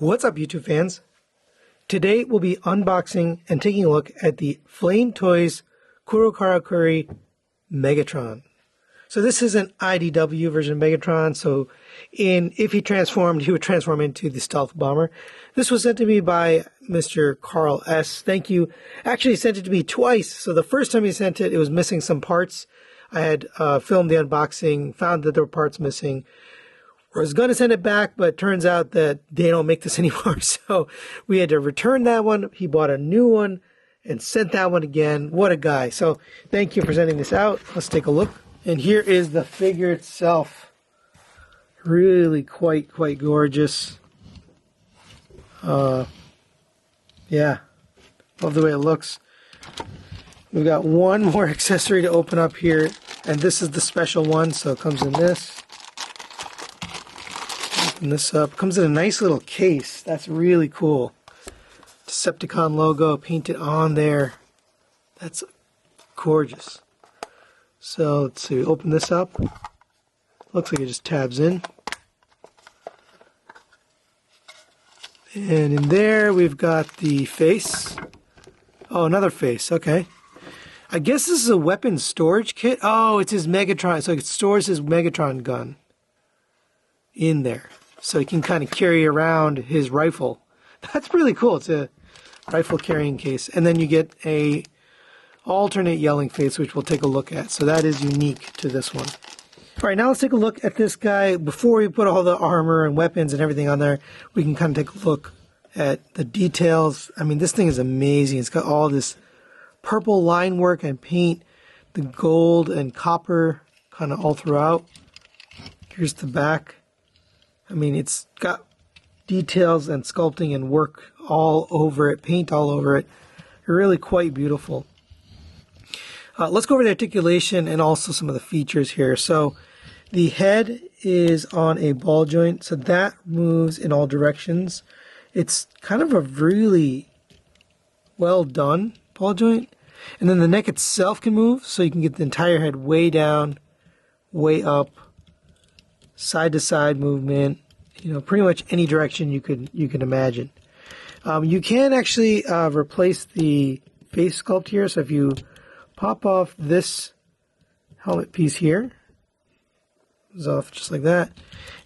What's up, YouTube fans? Today we'll be unboxing and taking a look at the Flame Toys Kuri Megatron. So this is an IDW version of Megatron. So if he transformed, he would transform into the stealth bomber. This was sent to me by Mr. Carl S. Thank you. Actually, he sent it to me twice. So the first time he sent it, it was missing some parts. I had filmed the unboxing, found that there were parts missing. I was going to send it back, but it turns out that they don't make this anymore. So we had to return that one. He bought a new one and sent that one again. What a guy. So thank you for sending this out. Let's take a look. And here is the figure itself. Really quite gorgeous. Yeah. Love the way it looks. We've got one more accessory to open up here. And this is the special one. So it comes in this. Open this up. Comes in a nice little case. That's really cool. Decepticon logo painted on there. That's gorgeous. So let's see. Open this up. Looks like it just tabs in. And in there we've got the face. Oh, another face. Okay. I guess this is a weapon storage kit. Oh, it's his Megatron. So it stores his Megatron gun in there. So he can kind of carry around his rifle. That's really cool. It's a rifle carrying case. And then you get a alternate yelling face, which we'll take a look at. So that is unique to this one. All right, now let's take a look at this guy. Before we put all the armor and weapons and everything on there, we can kind of take a look at the details. I mean, this thing is amazing. It's got all this purple line work and paint, the gold and copper kind of all throughout. Here's the back. I mean, it's got details and sculpting and work all over it, paint all over it. Really quite beautiful. Let's go over the articulation and also some of the features here. So the head is on a ball joint, so that moves in all directions. It's kind of a really well done ball joint. And then the neck itself can move, so you can get the entire head way down, way up, side to side movement, you know, pretty much any direction you could imagine. You can actually replace the face sculpt here. So if you pop off this helmet piece here, it's off just like that,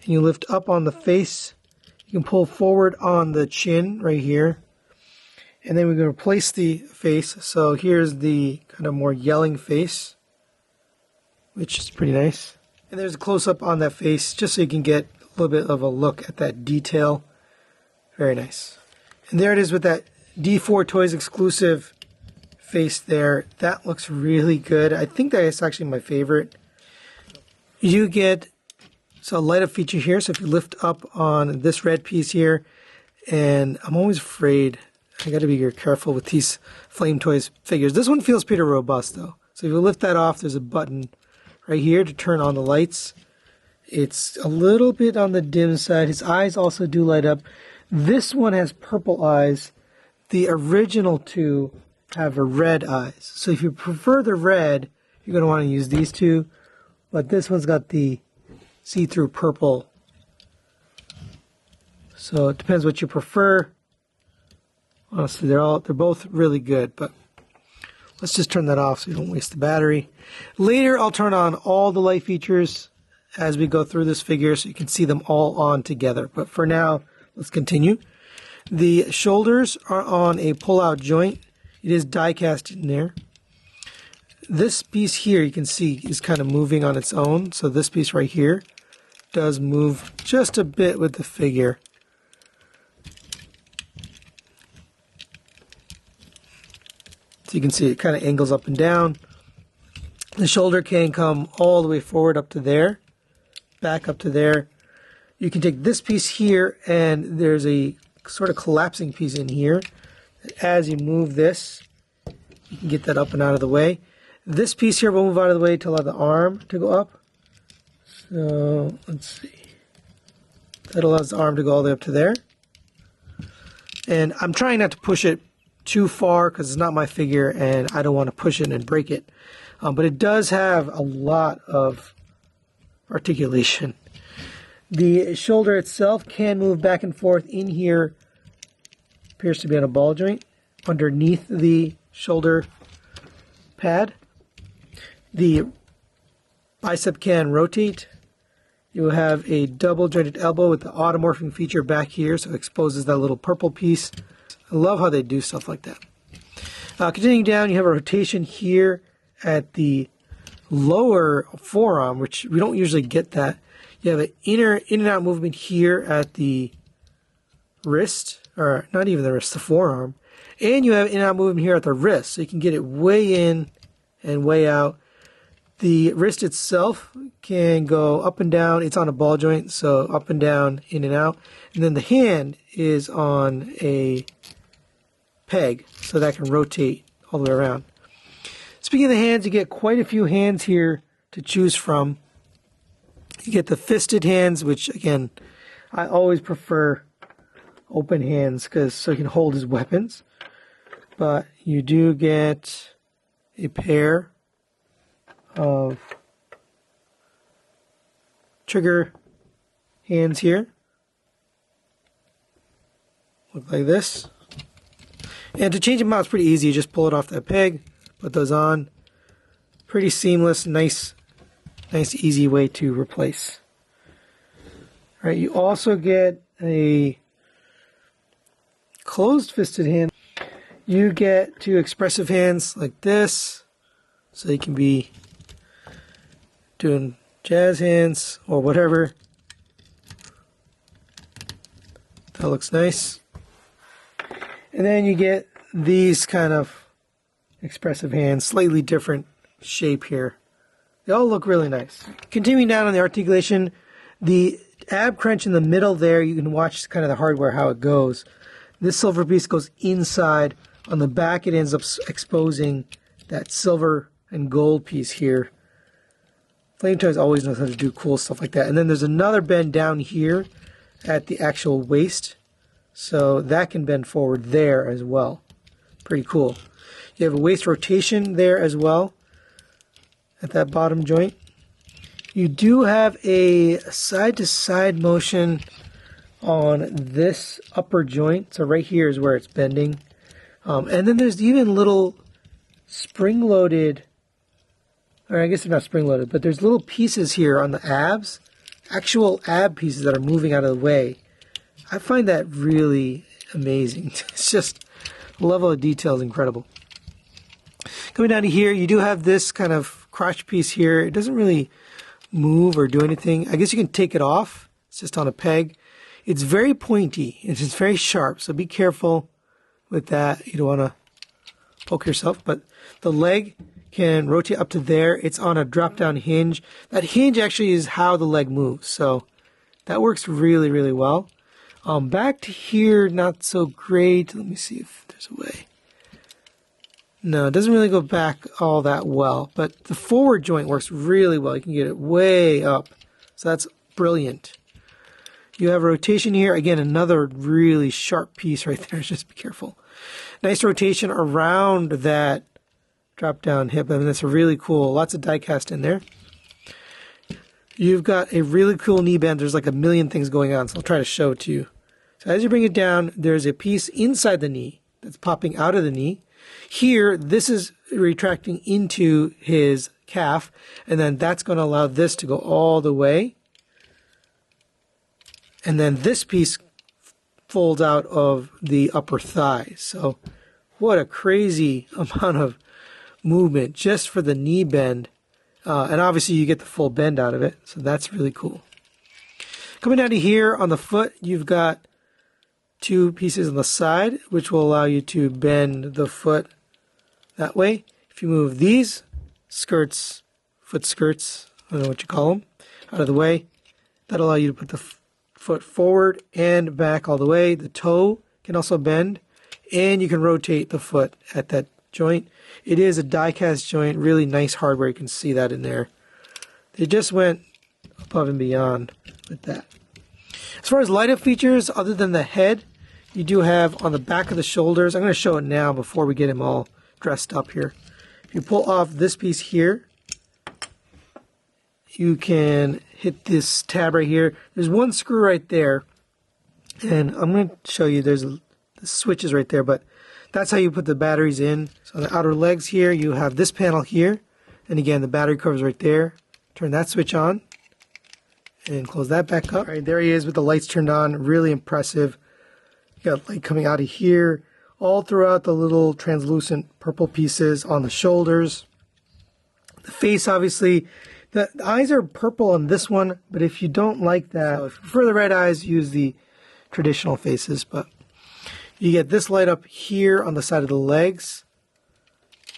and you lift up on the face, you can pull forward on the chin right here, and then we're going to replace the face. So here's the kind of more yelling face, which is pretty nice. And there's a close-up on that face, just so you can get a little bit of a look at that detail. Very nice. And there it is with that D4 Toys exclusive face there. That looks really good. I think that is actually my favorite. You get a light up feature here. So if you lift up on this red piece here, and I'm always afraid, I got to be very careful with these Flame Toys figures. This one feels pretty robust though. So if you lift that off, there's a button right here to turn on the lights. It's a little bit on the dim side. His eyes also do light up. This one has purple eyes. The original two have a red eyes. So if you prefer the red, you're going to want to use these two. But this one's got the see-through purple. So it depends what you prefer. Honestly, they're both really good, but let's just turn that off so you don't waste the battery. Later, I'll turn on all the light features as we go through this figure so you can see them all on together. But for now, let's continue. The shoulders are on a pull-out joint. It is die-cast in there. This piece here, you can see, is kind of moving on its own. So this piece right here does move just a bit with the figure. So you can see it kind of angles up and down. The shoulder can come all the way forward up to there, back up to there. You can take this piece here, and there's a sort of collapsing piece in here. As you move this, you can get that up and out of the way. This piece here will move out of the way to allow the arm to go up. So let's see. That allows the arm to go all the way up to there. And I'm trying not to push it too far because it's not my figure and I don't want to push it and break it. But it does have a lot of articulation. The shoulder itself can move back and forth in here. Appears to be on a ball joint underneath the shoulder pad. The bicep can rotate. You have a double jointed elbow with the automorphing feature back here, so it exposes that little purple piece. I love how they do stuff like that. Continuing down, you have a rotation here at the lower forearm, which we don't usually get that. You have an in and out movement here at the wrist, or not even the wrist, the forearm. And you have in and out movement here at the wrist, so you can get it way in and way out. The wrist itself can go up and down. It's on a ball joint, so up and down, in and out. And then the hand is on a peg, so that can rotate all the way around. Speaking of the hands, you get quite a few hands here to choose from. You get the fisted hands, which again, I always prefer open hands so he can hold his weapons. But you do get a pair of trigger hands here. Look like this. And to change them out, it's pretty easy. You just pull it off that peg, put those on. Pretty seamless, nice easy way to replace. All right, you also get a closed fisted hand. You get two expressive hands like this, so you can be doing jazz hands or whatever. That looks nice. And then you get these kind of expressive hands, slightly different shape here. They all look really nice. Continuing down on the articulation, the ab crunch in the middle there, you can watch kind of the hardware, how it goes. This silver piece goes inside. On the back, it ends up exposing that silver and gold piece here. Flame Toys always knows how to do cool stuff like that. And then there's another bend down here at the actual waist. So that can bend forward there as well. Pretty cool. You have a waist rotation there as well at that bottom joint. You do have a side-to-side motion on this upper joint. So right here is where it's bending. And then there's even little spring-loaded, or I guess they're not spring-loaded, but there's little pieces here on the abs, actual ab pieces that are moving out of the way. I find that really amazing. It's just, the level of detail is incredible. Coming down to here, you do have this kind of crotch piece here. It doesn't really move or do anything. I guess you can take it off. It's just on a peg. It's very pointy. It's just very sharp, so be careful with that. You don't want to poke yourself, but the leg can rotate up to there. It's on a drop-down hinge. That hinge actually is how the leg moves, so that works really, really well. Back to here, not so great. Let me see if there's a way. No, it doesn't really go back all that well, but the forward joint works really well. You can get it way up, so that's brilliant. You have a rotation here. Again, another really sharp piece right there. Just be careful. Nice rotation around that drop-down hip. I mean, that's really cool. Lots of die cast in there. You've got a really cool knee bend. There's like a million things going on, so I'll try to show it to you. So as you bring it down, there's a piece inside the knee that's popping out of the knee. Here, this is retracting into his calf, and then that's going to allow this to go all the way. And then this piece folds out of the upper thigh. So what a crazy amount of movement just for the knee bend. And obviously you get the full bend out of it, so that's really cool. Coming down to here on the foot, you've got two pieces on the side, which will allow you to bend the foot that way. If you move these skirts, foot skirts, I don't know what you call them, out of the way, that'll allow you to put the foot forward and back all the way. The toe can also bend, and you can rotate the foot at that joint. It is a die-cast joint, really nice hardware. You can see that in there. They just went above and beyond with that. As far as light-up features, other than the head, you do have on the back of the shoulders. I'm going to show it now before we get him all dressed up here. If you pull off this piece here, you can hit this tab right here. There's one screw right there, and I'm going to show you the switches right there, but that's how you put the batteries in. So on the outer legs here, you have this panel here, and again, the battery cover's right there. Turn that switch on, and close that back up. All right, there he is with the lights turned on. Really impressive. You got light coming out of here, all throughout the little translucent purple pieces on the shoulders. The face, obviously, the eyes are purple on this one, but if you don't like that, so if you prefer the red eyes, use the traditional faces. But you get this light up here on the side of the legs.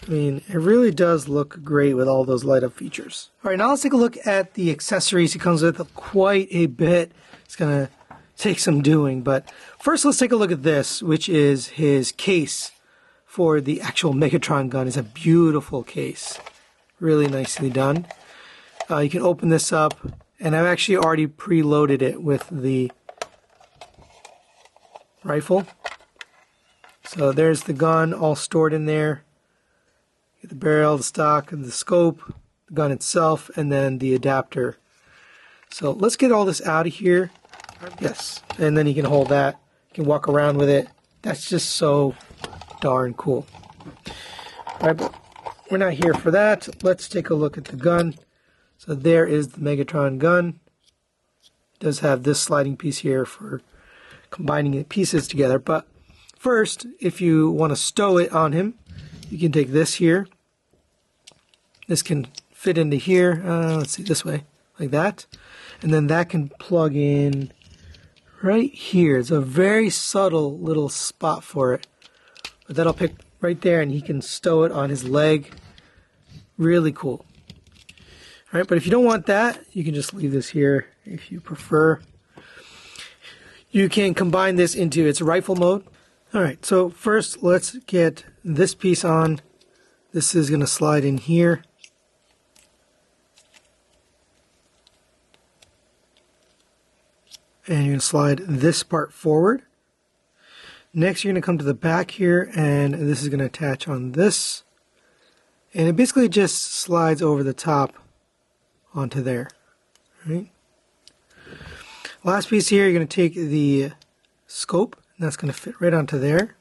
I mean, it really does look great with all those light up features. All right, now let's take a look at the accessories. He comes with quite a bit. It's going to take some doing, but first let's take a look at this, which is his case for the actual Megatron gun. It's a beautiful case. Really nicely done. You can open this up, and I've actually already preloaded it with the rifle. So there's the gun all stored in there. Get the barrel, the stock, and the scope, the gun itself, and then the adapter. So let's get all this out of here. Yes, and then you can hold that. You can walk around with it. That's just so darn cool. All right, but we're not here for that. Let's take a look at the gun. So there is the Megatron gun. It does have this sliding piece here for combining the pieces together. But first, if you want to stow it on him, you can take this here. This can fit into here. Let's see, this way, like that. And then that can plug in right here. It's a very subtle little spot for it. But that'll pick right there, and he can stow it on his leg. Really cool. All right, but if you don't want that, you can just leave this here if you prefer. You can combine this into its rifle mode. All right, so first let's get this piece on. This is going to slide in here. And you're going to slide this part forward. Next, you're going to come to the back here, and this is going to attach on this. And it basically just slides over the top onto there. Right? Last piece here, you're going to take the scope, and that's going to fit right onto there.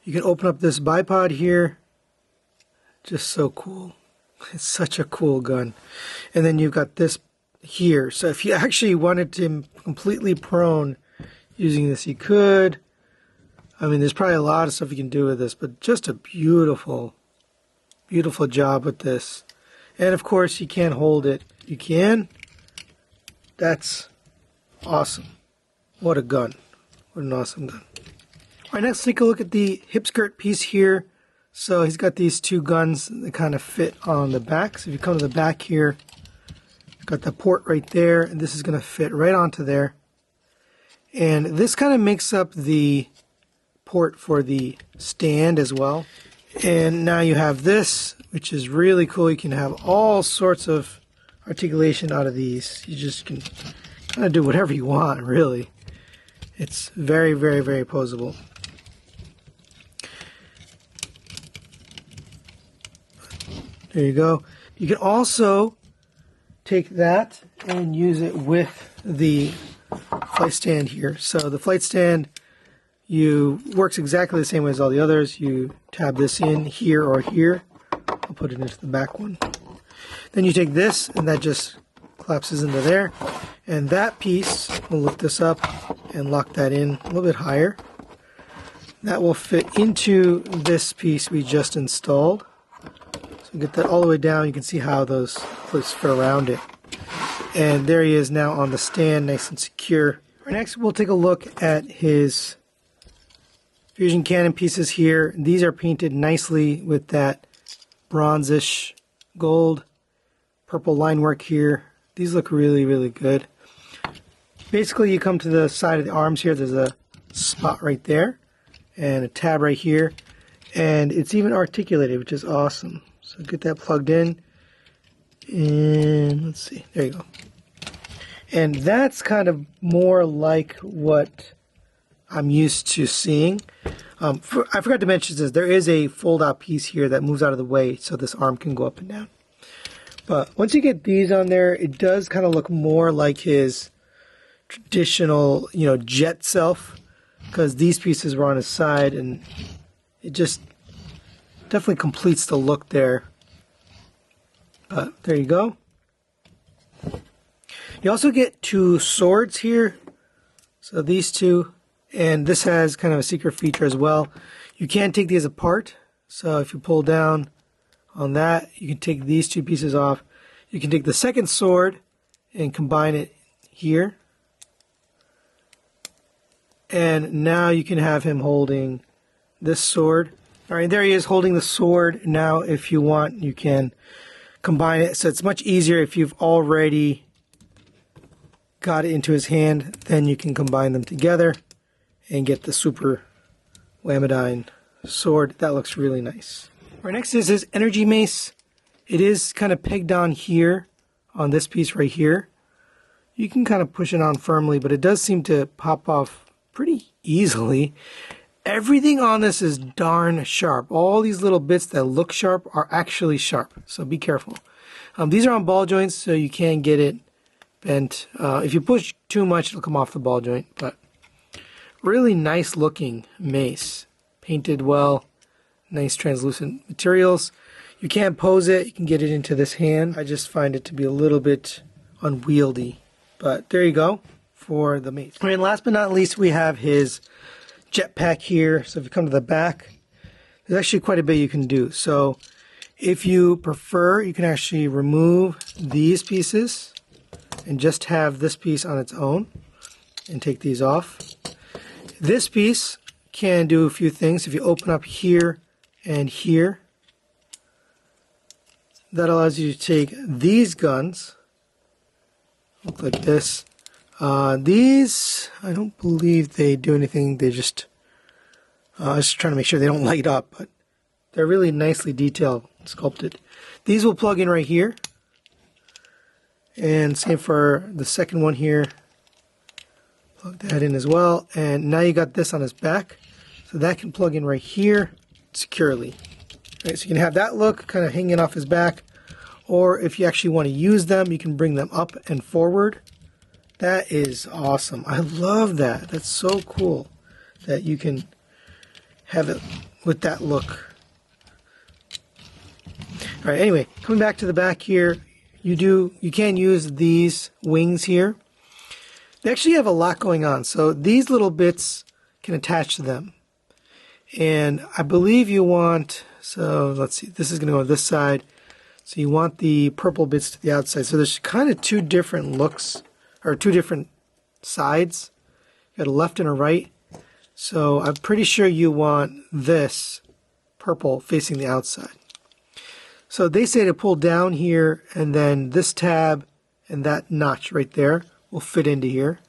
You can open up this bipod here. Just so cool. It's such a cool gun. And then you've got this here. So if you actually wanted to completely prone using this, you could. I mean, there's probably a lot of stuff you can do with this, but just a beautiful, beautiful job with this. And of course, you can't hold it. You can. That's awesome. What a gun. What an awesome gun. All right, next take a look at the hip skirt piece here. So he's got these two guns that kind of fit on the back. So if you come to the back here, got the port right there, and this is going to fit right onto there. And this kind of makes up the port for the stand as well. And now you have this, which is really cool. You can have all sorts of articulation out of these. You just can kind of do whatever you want, really. It's very, very, very posable. There you go. You can also take that and use it with the flight stand here. So the flight stand works exactly the same way as all the others. You tab this in here or here. I'll put it into the back one. Then you take this, and that just collapses into there. And that piece, we'll lift this up and lock that in a little bit higher. That will fit into this piece we just installed. So get that all the way down. You can see how those clips fit around it. And there he is now on the stand, nice and secure. Next, we'll take a look at his fusion cannon pieces here. These are painted nicely with that bronzish gold, purple line work here. These look really, really good. Basically, you come to the side of the arms here. There's a spot right there and a tab right here. And it's even articulated, which is awesome. So get that plugged in. And let's see, there you go. And that's kind of more like what I'm used to seeing. I forgot to mention this. There is a fold-out piece here that moves out of the way so this arm can go up and down. But once you get these on there, it does kind of look more like his traditional, jet self, because these pieces were on his side, and it just definitely completes the look there. But there you go. You also get 2 swords here. So these 2, and this has kind of a secret feature as well. You can take these apart. So if you pull down on that, you can take these 2 pieces off. You can take the second sword and combine it here. And now you can have him holding this sword. All right, there he is holding the sword. Now, if you want, you can combine it. So it's much easier if you've already got it into his hand. Then you can combine them together and get the super Lamidine sword. That looks really nice. All right, next is his energy mace. It is kind of pegged on here on this piece right here. You can kind of push it on firmly, but it does seem to pop off pretty easily. Everything on this is darn sharp. All these little bits that look sharp are actually sharp, so be careful. These are on ball joints, so you can get it bent. If you push too much, it'll come off the ball joint, but really nice looking mace. Painted well, nice translucent materials. You can pose it, you can get it into this hand. I just find it to be a little bit unwieldy, but there you go for the mace. And last but not least, we have his jetpack here. So if you come to the back, there's actually quite a bit you can do. So if you prefer, you can actually remove these pieces and just have this piece on its own and take these off. This piece can do a few things. If you open up here and here, that allows you to take these guns, look like this. These, I don't believe they do anything. They just, I was just trying to make sure they don't light up, but they're really nicely detailed, sculpted. These will plug in right here. And same for the second one here. Plug that in as well. And now you got this on his back. So that can plug in right here securely. Right, so you can have that look kind of hanging off his back. Or if you actually want to use them, you can bring them up and forward. That is awesome. I love that. That's so cool that you can have it with that look. All right, anyway, coming back to the back here, you can use these wings here. They actually have a lot going on. So these little bits can attach to them. And I believe you want, so let's see, this is going to go on this side. So you want the purple bits to the outside. So there's kind of 2 different looks, or 2 different sides. You got a left and a right. So I'm pretty sure you want this purple facing the outside. So they say to pull down here, and then this tab and that notch right there will fit into here.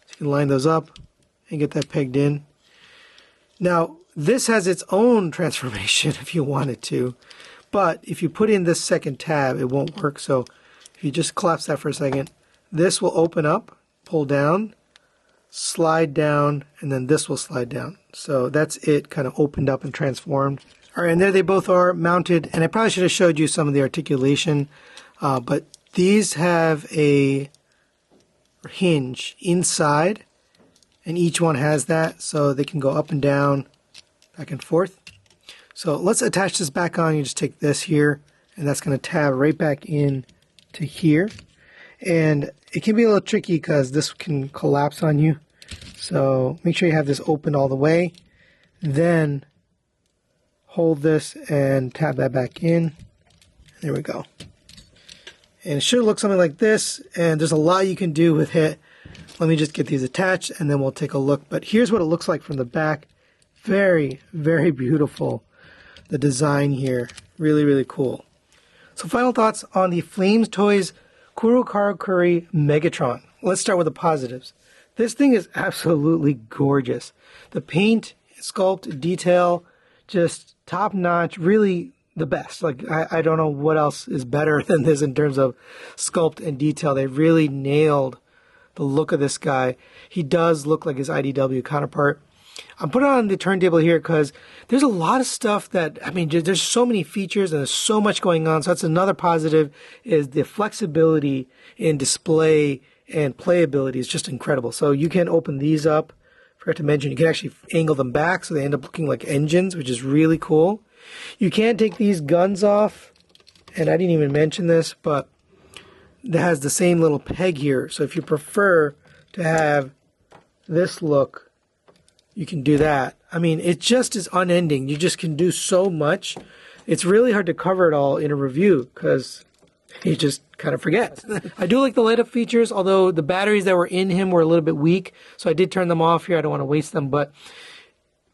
So you can line those up and get that pegged in. Now, this has its own transformation if you wanted to, but if you put in this second tab, it won't work. So if you just collapse that for a second, this will open up, pull down, slide down, and then this will slide down. So that's it kind of opened up and transformed. All right, and there they both are mounted, and I probably should have showed you some of the articulation, but these have a hinge inside, and each one has that, so they can go up and down, back and forth. So let's attach this back on. You just take this here, and that's going to tab right back in to here. And it can be a little tricky because this can collapse on you. So make sure you have this open all the way. Then hold this and tab that back in. There we go. And it should look something like this. And there's a lot you can do with it. Let me just get these attached and then we'll take a look. But here's what it looks like from the back. Very, very beautiful. The design here. Really, really cool. So final thoughts on the Flames Toys Kuri Megatron. Let's start with the positives. This thing is absolutely gorgeous. The paint, sculpt, detail, just top notch, really the best. Like I don't know what else is better than this in terms of sculpt and detail. They really nailed the look of this guy. He does look like his IDW counterpart. I'm putting it on the turntable here because there's a lot of stuff that, I mean, there's so many features and there's so much going on. So that's another positive, is the flexibility in display and playability is just incredible. So you can open these up. Forgot to mention, you can actually angle them back so they end up looking like engines, which is really cool. You can take these guns off, and I didn't even mention this, but it has the same little peg here. So if you prefer to have this look, you can do that. I mean, it just is unending. You just can do so much. It's really hard to cover it all in a review because you just kind of forget. I do like the light up features, although the batteries that were in him were a little bit weak, so I did turn them off here. I don't want to waste them, but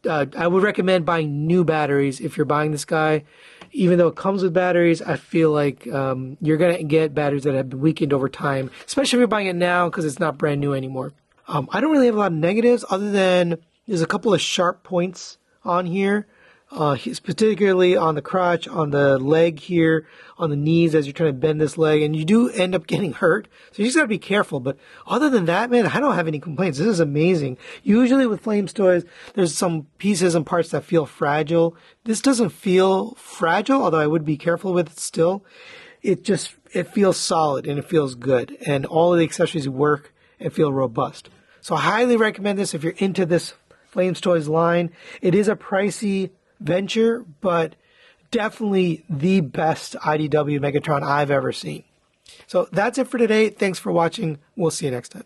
I would recommend buying new batteries if you're buying this guy. Even though it comes with batteries, I feel like you're going to get batteries that have been weakened over time, especially if you're buying it now because it's not brand new anymore. I don't really have a lot of negatives other than there's a couple of sharp points on here. Particularly on the crotch, on the leg here, on the knees as you're trying to bend this leg, and you do end up getting hurt. So you just gotta be careful. But other than that, man, I don't have any complaints. This is amazing. Usually with Flames toys, there's some pieces and parts that feel fragile. This doesn't feel fragile, although I would be careful with it still. It feels solid and it feels good. And all of the accessories work and feel robust. So I highly recommend this if you're into this Flames Toys line. It is a pricey venture, but definitely the best IDW Megatron I've ever seen. So that's it for today. Thanks for watching. We'll see you next time.